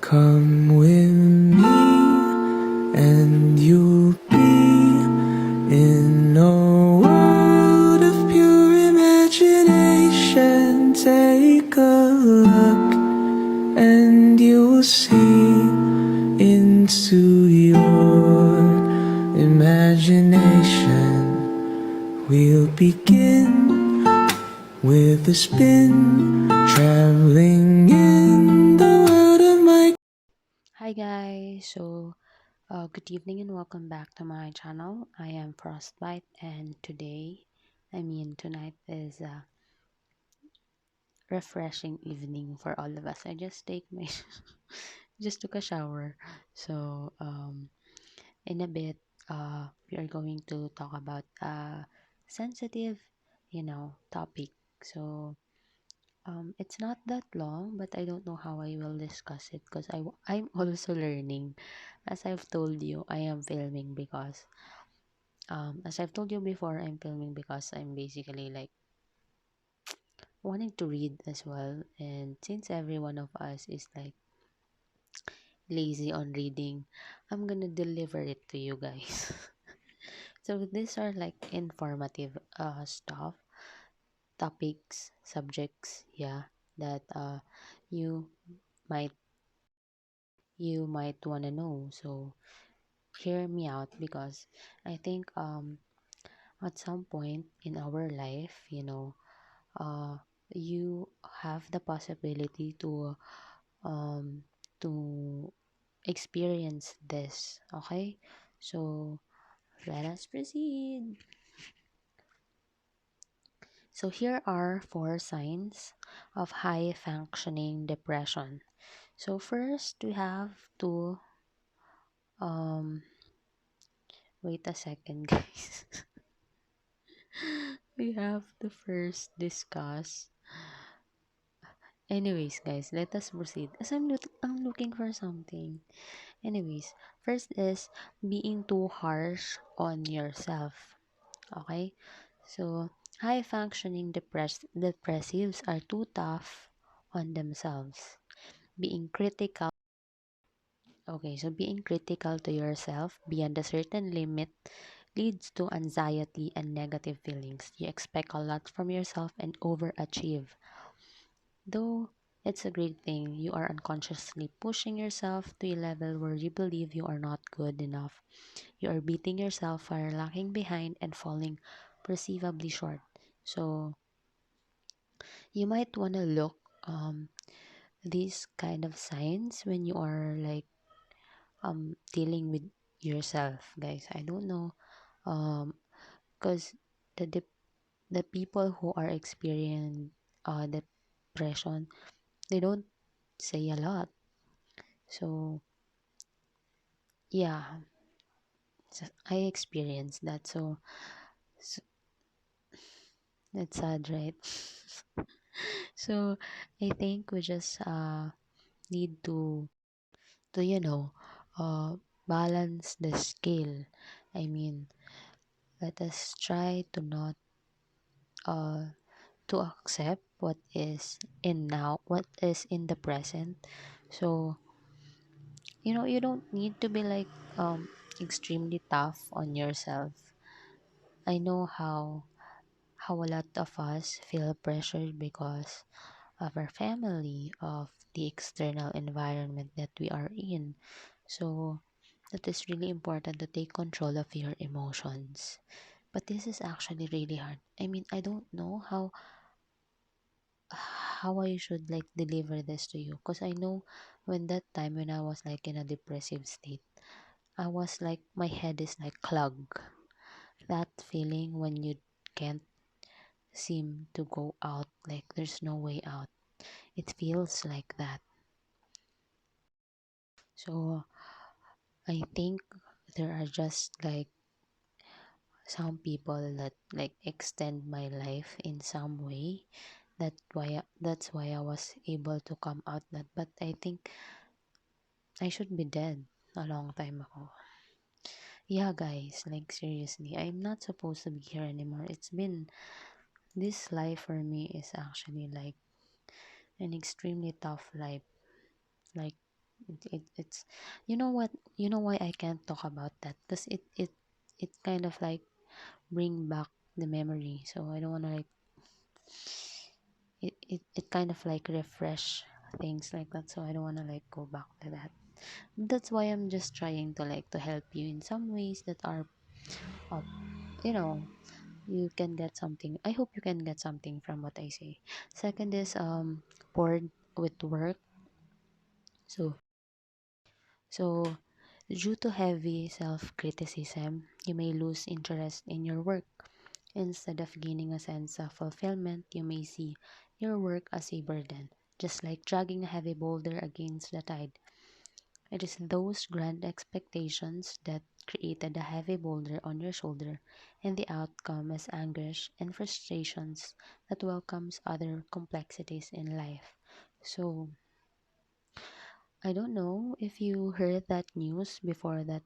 Come with me and you'll be in a world of pure imagination. Take a look and you'll see into your imagination. We'll begin with a spin, traveling in the world of my. Hi guys, good evening and welcome back to my channel. I am Frostbite and tonight is a refreshing evening for all of us. I just take my just took a shower. In a bit we are going to talk about a sensitive, topic. It's not that long, but I don't know how I will discuss it because I'm also learning. As I've told you, I am filming because, as I've told you before, I'm filming because I'm basically like wanting to read as well. And since every one of us is like lazy on reading, I'm gonna deliver it to you guys. So these are like informative stuff, topics, subjects, yeah, that you might you might want to know. So hear me out because I think at some point in our life, you have the possibility um to experience this. Okay, so let us proceed. So here are four signs of high functioning depression. So first we have to um wait a second, guys. We have to first discuss. Anyways, guys, let us proceed. As I'm looking for something. Anyways, first is being too harsh on yourself. Okay? So, high functioning depressives are too tough on themselves. Being critical. Okay, so being critical to yourself beyond a certain limit leads to anxiety and negative feelings. You expect a lot from yourself and overachieve. Though it's a great thing, you are unconsciously pushing yourself to a level where you believe you are not good enough. You are beating yourself for lacking behind and falling perceivably short. So you might want to look these kind of signs when you are like dealing with yourself, guys. I don't know, because the dep- the people who are experiencing depression, they don't say a lot. So yeah, so I experienced that. So it's sad, right? So I think we just need to balance the scale. I mean, let us try to not to accept what is in the present. So you don't need to be like extremely tough on yourself. I know how a lot of us feel pressured because of our family, of the external environment that we are in. So that is really important to take control of your emotions. But this is actually really hard. I mean, I don't know how I should like deliver this to you because I know when I was like in a depressive state, I was like my head is like clogged. That feeling when you can't seem to go out, like there's no way out. It feels like that. So I think there are just like some people that like extend my life in some way. That's why I was able to come out that. But I think I should be dead a long time ago. Yeah, guys, like seriously, I'm not supposed to be here anymore. It's been this life for me is actually like an extremely tough life. Like It's, you know what, you know why I can't talk about that, because it kind of like bring back the memory, so I don't want to like it kind of like refresh things like that, so I don't want to like go back to that. That's why I'm just trying to like to help you in some ways that are uh, you know, you can get something. I hope you can get something from what I say. Second is bored with work. So so due to heavy self-criticism, you may lose interest in your work. Instead of gaining a sense of fulfillment, you may see your work as a burden, just like dragging a heavy boulder against the tide. It is those grand expectations that created a heavy boulder on your shoulder, and the outcome is anguish and frustrations that welcomes other complexities in life. So, I don't know if you heard that news before, that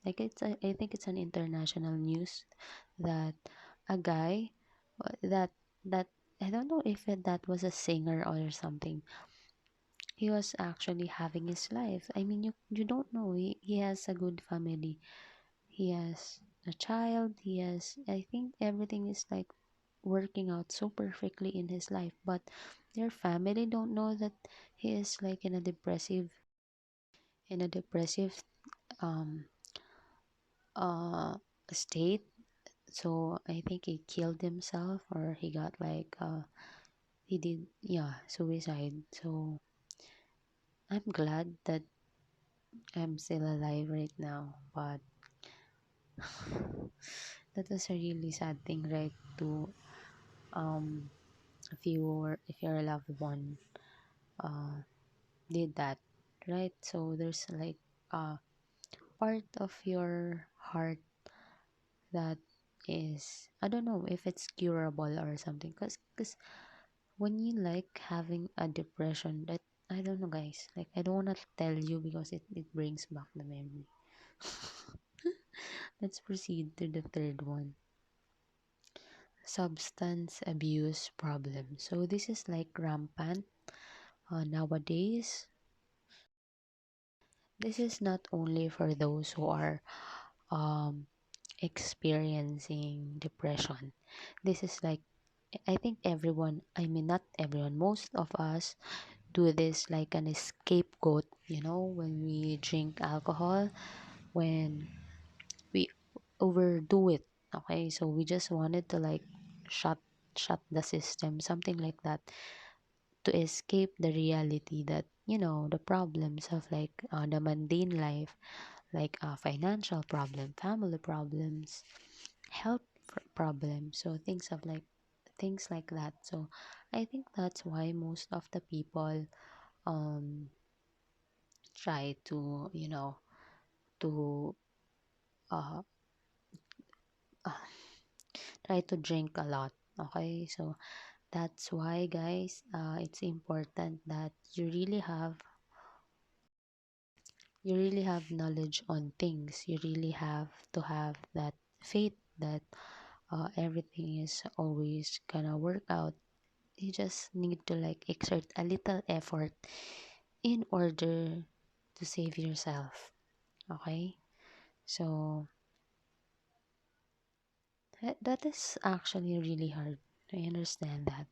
like I think it's an international news that a guy that that I don't know if that was a singer or something. He was actually having his life. I mean, you don't know, he has a good family. He has a child, he has, I think everything is like working out so perfectly in his life, but their family don't know that he is like in a depressive um uh state. So I think he killed himself, or he got like he did, yeah, suicide. So I'm glad that I'm still alive right now, but that was a really sad thing, right? To um if your loved one uh did that, right? So there's like a part of your heart that is, I don't know if it's curable or something, cause when you like having a depression, that, I don't know guys, like I don't wanna tell you because it brings back the memory. Let's proceed to the third one. Substance abuse problem. So this is like rampant nowadays. This is not only for those who are um experiencing depression. This is like, I think everyone, I mean not everyone, most of us do this like an scapegoat, when we drink alcohol, when we overdo it. Okay, so we just wanted to like shut shut the system, something like that, to escape the reality that, the problems of like the mundane life, like financial problem, family problems, health problems, so things like that. So I think that's why most of the people um try to, to uh, uh try to drink a lot. Okay, so that's why guys, it's important that you really have knowledge on things. You really have to have that faith that everything is always gonna work out. You just need to like exert a little effort in order to save yourself. Okay, so that is actually really hard. I understand that.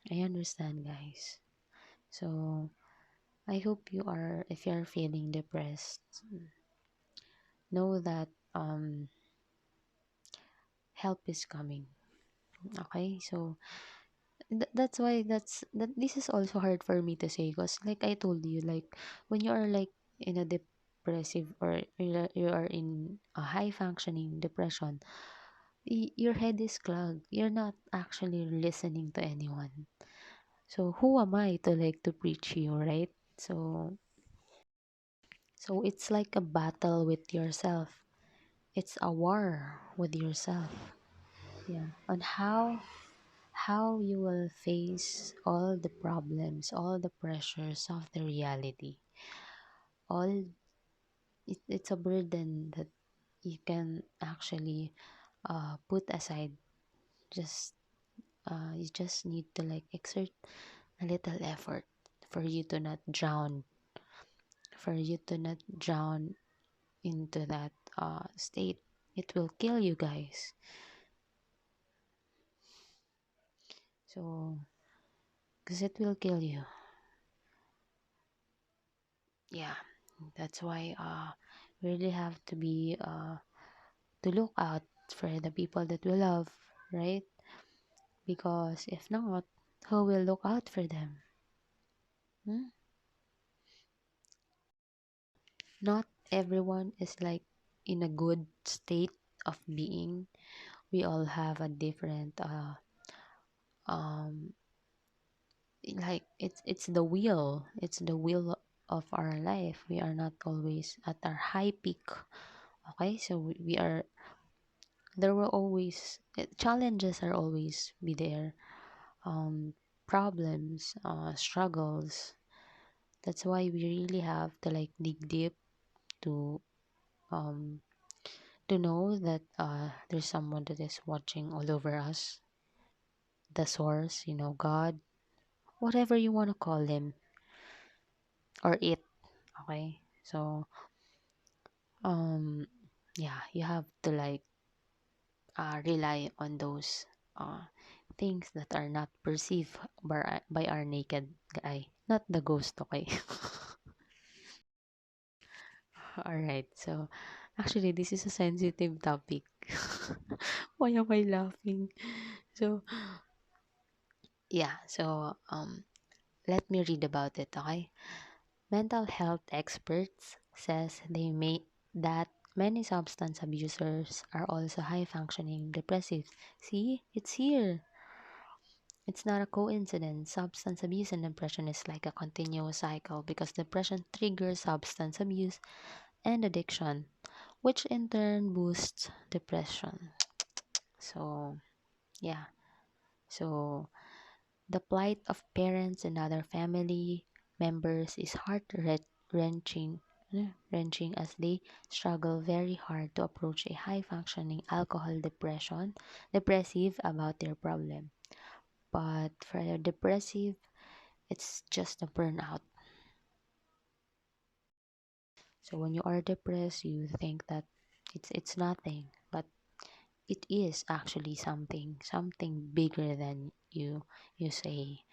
I understand, guys. So I hope you are, if you're feeling depressed, know that help is coming. Okay, so that's why this is also hard for me to say, because like I told you, like when you are like in a depressive, or you are in a high functioning depression, your head is clogged. You're not actually listening to anyone. So who am I to like to preach you, right? So it's like a battle with yourself. It's a war with yourself. Yeah. On how you will face all the problems, all the pressures of the reality. All it's a burden that you can actually put aside. Just you just need to like exert a little effort for you to not drown, for you to not drown into that state. It will kill you guys. So, because it will kill you. Yeah, that's why we really have to be to look out for the people that we love, right? Because if not, who will look out for them? Hmm? Not everyone is like in a good state of being. We all have a different um like it's the wheel of our life. We are not always at our high peak. Okay, so we are, there will always challenges are always be there, um problems, struggles. That's why we really have to like dig deep to um to know that there's someone that is watching all over us, the source, God, whatever you want to call him or it. Okay, so um yeah, you have to like rely on those uh things that are not perceived by our naked eye, not the ghost. Okay. All right, so actually this is a sensitive topic. Why am I laughing? So yeah, so let me read about it. Okay, mental health experts says they may that many substance abusers are also high functioning depressive. See, it's here. It's not a coincidence. Substance abuse and depression is like a continuous cycle because depression triggers substance abuse and addiction, which in turn boosts depression. So, yeah. So, the plight of parents and other family members is wrenching, wrenching as they struggle very hard to approach a high functioning alcohol depressive about their problem. But for a depressive, it's just a burnout. So when you are depressed, you think that it's nothing, but it is actually something bigger than you say.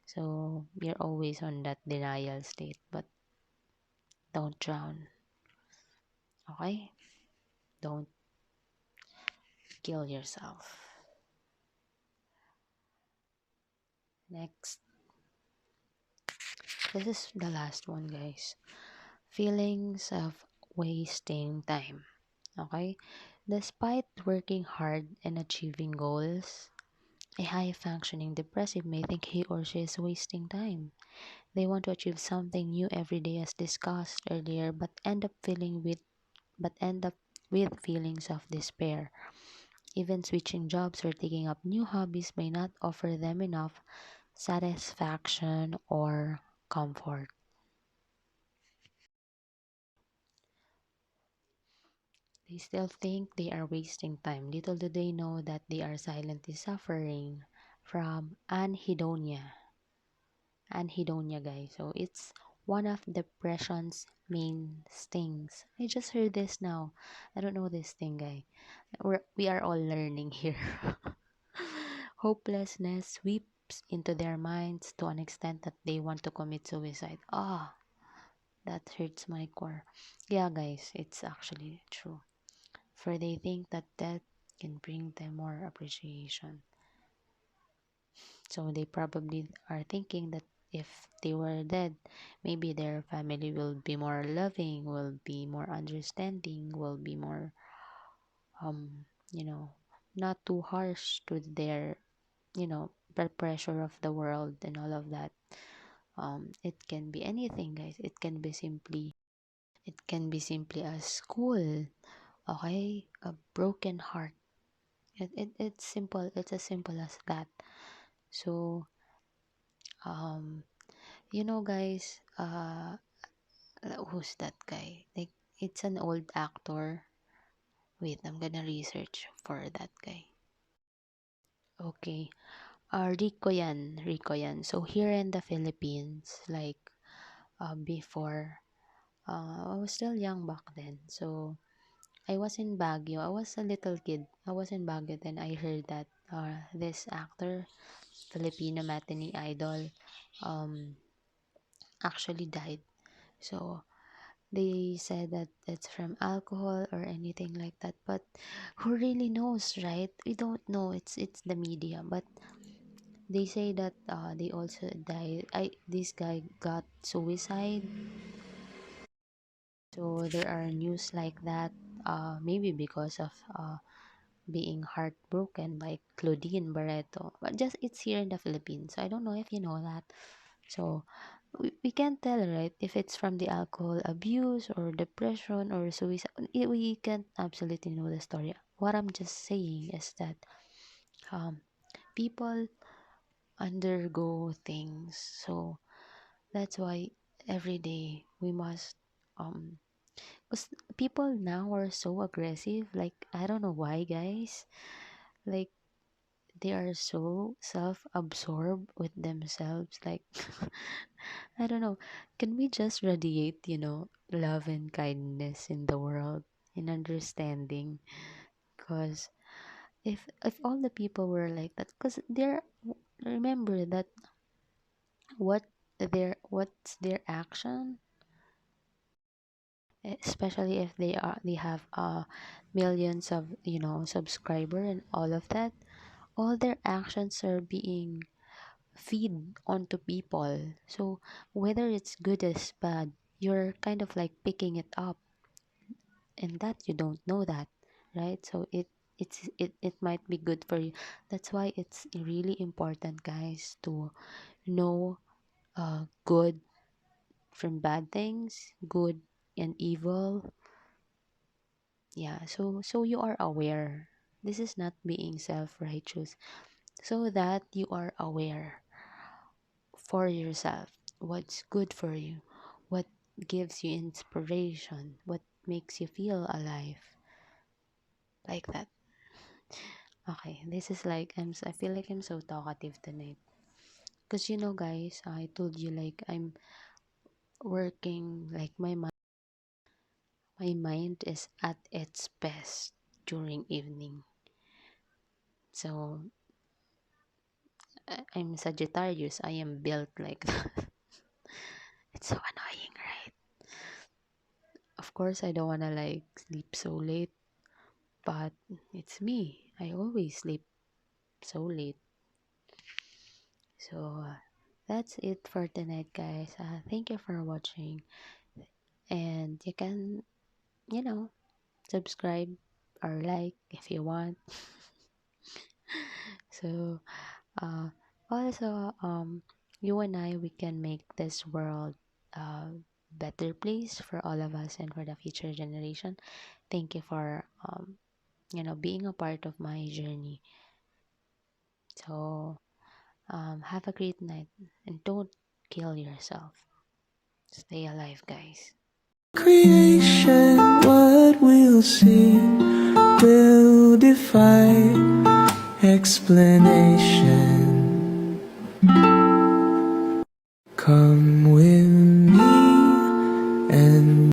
So you're always on that denial state, but don't drown. Okay? Don't kill yourself. Next, this is the last one, guys. Feelings of wasting time. Okay? Despite working hard and achieving goals, a high functioning depressive may think he or she is wasting time. They want to achieve something new every day as discussed earlier, but end up with feelings of despair. Even switching jobs or taking up new hobbies may not offer them enough satisfaction or comfort. They still think they are wasting time. Little do they know that they are silently suffering from anhedonia. Anhedonia, guys. So it's one of depression's main stings. I just heard this now. I don't know this thing, guy. We are all learning here. Hopelessness sweeps into their minds to an extent that they want to commit suicide. Ah, that hurts my core. Yeah, guys, it's actually true. For they think that death can bring them more appreciation. So they probably are thinking that if they were dead, maybe their family will be more loving, will be more understanding, will be more um, you know, not too harsh to their, the pressure of the world and all of that. It can be anything, guys. It can be simply a school, okay? A broken heart. It's simple. It's as simple as that. So, um, guys, who's that guy? Like, it's an old actor. Wait, I'm gonna research for that guy. Okay. Rico yan. So here in the Philippines, like before, I was still young back then. So I was in Baguio. I was a little kid. I was in Baguio. Then I heard that this actor, Filipino matinee idol, um, actually died. So they said that it's from alcohol or anything like that. But who really knows, right? We don't know. It's the media. But they say that they also died. This guy got suicide. So there are news like that. Maybe because of being heartbroken by Claudine Barreto. But just it's here in the Philippines. So I don't know if you know that. So we can't tell, right, if it's from the alcohol abuse or depression or suicide. We can't absolutely know the story. What I'm just saying is that um, people undergo things. So that's why every day we must um 'cause people now are so aggressive. Like I don't know why, guys. Like they are so self-absorbed with themselves. Like I don't know. Can we just radiate, love and kindness in the world and understanding? Because if all the people were like that, because they're remember that what what's their action, especially if they have millions of subscriber and all of that, all their actions are being feed onto people. So whether it's good or bad, you're kind of like picking it up, and that you don't know that, right? So it might be good for you. That's why it's really important, guys, to know good from bad things, good and evil. Yeah, so you are aware. This is not being self-righteous. So that you are aware for yourself what's good for you, what gives you inspiration, what makes you feel alive, like that. Okay, this is like I feel like I'm so talkative tonight. Cause guys, I told you like I'm working like my mind is at its best during evening. So I'm Sagittarius. I am built like that. It's so annoying, right? Of course, I don't wanna like sleep so late, but it's me. I always sleep so late. So that's it for tonight, guys. Thank you for watching, and you can, you know, subscribe or like if you want. So, uh, also, you and I, we can make this world a better place for all of us and for the future generation. Thank you for, being a part of my journey. So, have a great night and don't kill yourself. Stay alive, guys. Creation, what we'll see will defy explanation. Come